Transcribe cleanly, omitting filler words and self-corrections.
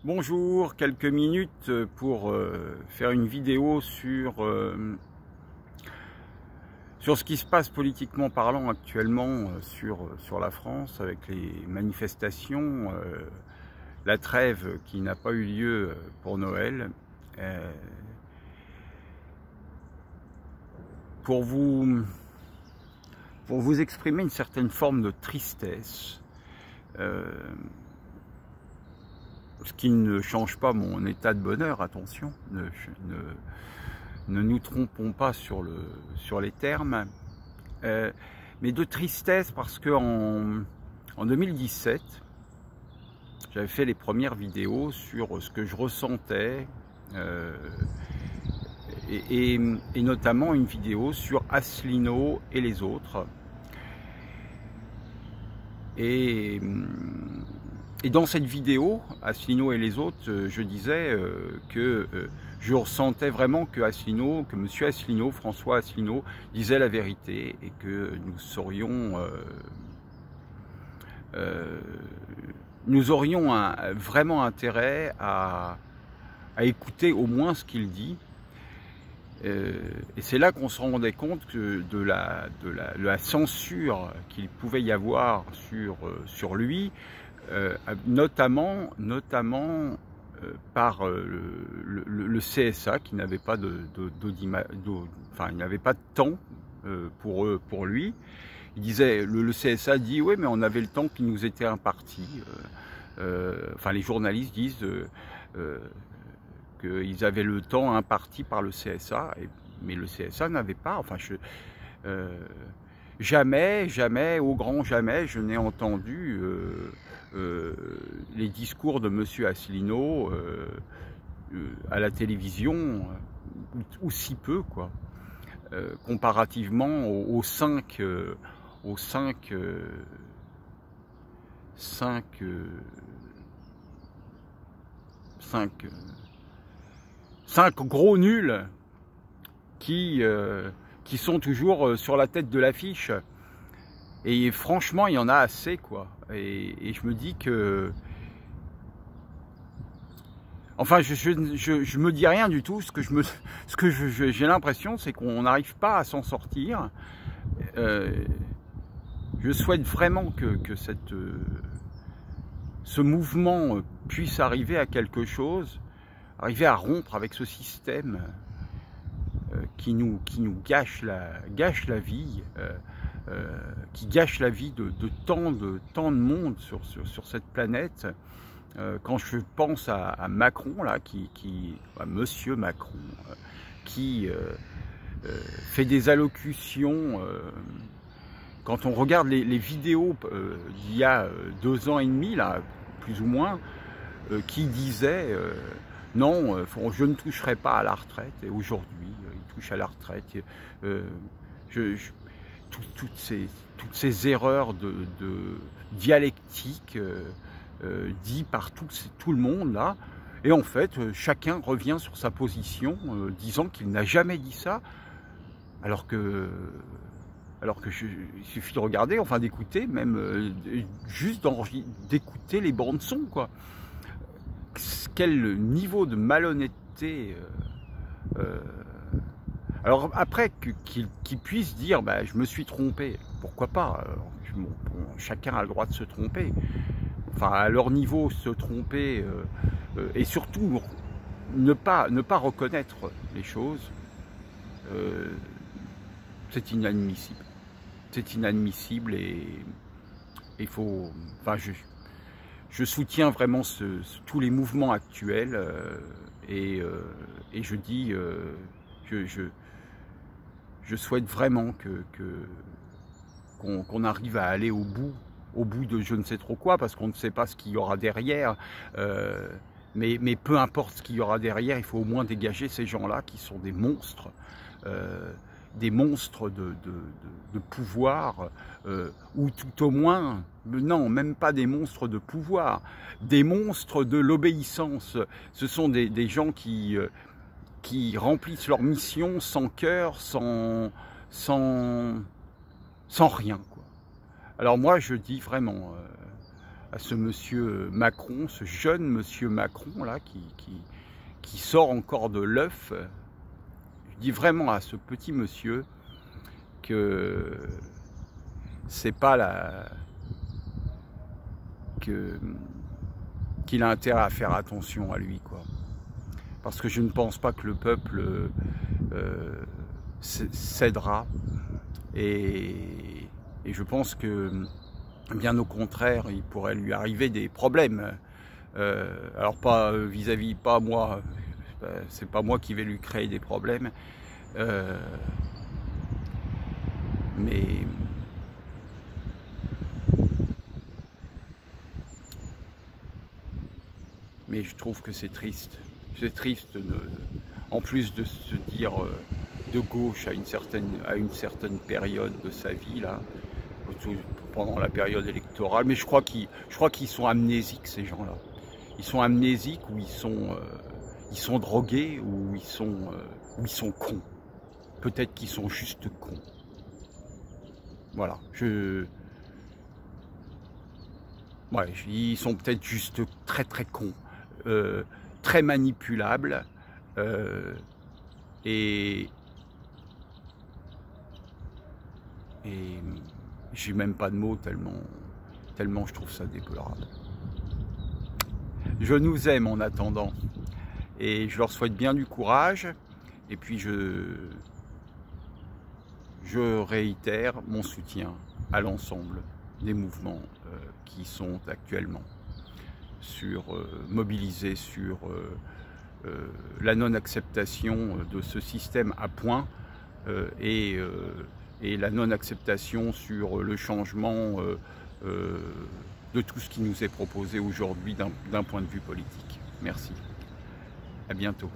Bonjour, quelques minutes pour faire une vidéo sur ce qui se passe politiquement parlant actuellement sur la France avec les manifestations, la trêve qui n'a pas eu lieu pour Noël. Pour vous exprimer une certaine forme de tristesse, ce qui ne change pas mon état de bonheur, attention, ne nous trompons pas sur les termes, mais de tristesse parce que en 2017, j'avais fait les premières vidéos sur ce que je ressentais, et notamment une vidéo sur Asselineau et les autres. Et dans cette vidéo, Asselineau et les autres, je disais que je ressentais vraiment que M. Asselineau, François Asselineau, disait la vérité et que nous aurions vraiment intérêt à écouter au moins ce qu'il dit. Et c'est là qu'on se rendait compte de la censure qu'il pouvait y avoir sur lui, notamment par le CSA qui n'avait pas il n'avait pas de temps pour lui. Il disait, le CSA dit oui, mais on avait le temps qui nous était imparti. Les journalistes disent qu'ils avaient le temps imparti par le CSA, mais le CSA n'avait pas. Jamais, au grand jamais, je n'ai entendu les discours de M. Asselineau à la télévision, ou si peu, quoi, comparativement aux cinq gros nuls qui sont toujours sur la tête de l'affiche. Et franchement, il y en a assez, quoi. Et je me dis que... Enfin, je me dis rien du tout. Ce que j'ai l'impression, c'est qu'on n'arrive pas à s'en sortir. Je souhaite vraiment que ce mouvement puisse arriver à quelque chose, arriver à rompre avec ce système qui nous gâche la vie, qui gâche la vie de tant de monde sur cette planète. Quand je pense à Macron, là, à Monsieur Macron, qui fait des allocutions, quand on regarde les vidéos d'il y a 2 ans et demi, là, plus ou moins, qui disait non, je ne toucherai pas à la retraite, et aujourd'hui, il touche à la retraite. Toutes ces erreurs de dialectique dites par tout le monde, là, et en fait, chacun revient sur sa position, disant qu'il n'a jamais dit ça, alors que il suffit de regarder, enfin d'écouter, même juste d'écouter les bandes son, quoi. Quel niveau de malhonnêteté. Alors après, qu'il puisse dire, bah, je me suis trompé, pourquoi pas, chacun a le droit de se tromper. Enfin, à leur niveau, se tromper, et surtout ne pas reconnaître les choses, c'est inadmissible. C'est inadmissible, et il faut... Enfin, je soutiens vraiment tous les mouvements actuels, et je dis, je souhaite vraiment qu'on arrive à aller au bout de je ne sais trop quoi, parce qu'on ne sait pas ce qu'il y aura derrière, mais peu importe ce qu'il y aura derrière, il faut au moins dégager ces gens-là qui sont des monstres de pouvoir, ou tout au moins, non, même pas des monstres de pouvoir, des monstres de l'obéissance. Ce sont des gens qui remplissent leur mission sans cœur, sans rien, quoi. Alors moi, je dis vraiment, à ce monsieur Macron, ce jeune monsieur Macron là qui sort encore de l'œuf. Je dis vraiment à ce petit monsieur que c'est pas qu'il a intérêt à faire attention à lui, quoi. Parce que je ne pense pas que le peuple cédera, et je pense que bien au contraire, il pourrait lui arriver des problèmes. Alors pas vis-à-vis, pas moi, c'est pas moi qui vais lui créer des problèmes, mais je trouve que c'est triste. C'est triste, en plus de se dire de gauche à une certaine période de sa vie, là, pendant la période électorale. Mais je crois qu'ils sont amnésiques, ces gens-là. Ils sont amnésiques, ou ils sont drogués, ou ils sont cons. Peut-être qu'ils sont juste cons. Voilà. Ouais, ils sont peut-être juste très très cons. Très manipulable, et j'ai même pas de mots tellement je trouve ça déplorable. Je nous aime en attendant, et je leur souhaite bien du courage, et puis je réitère mon soutien à l'ensemble des mouvements qui sont actuellement mobilisés sur la non-acceptation de ce système à point, et la non-acceptation sur le changement de tout ce qui nous est proposé aujourd'hui d'un point de vue politique. Merci. À bientôt.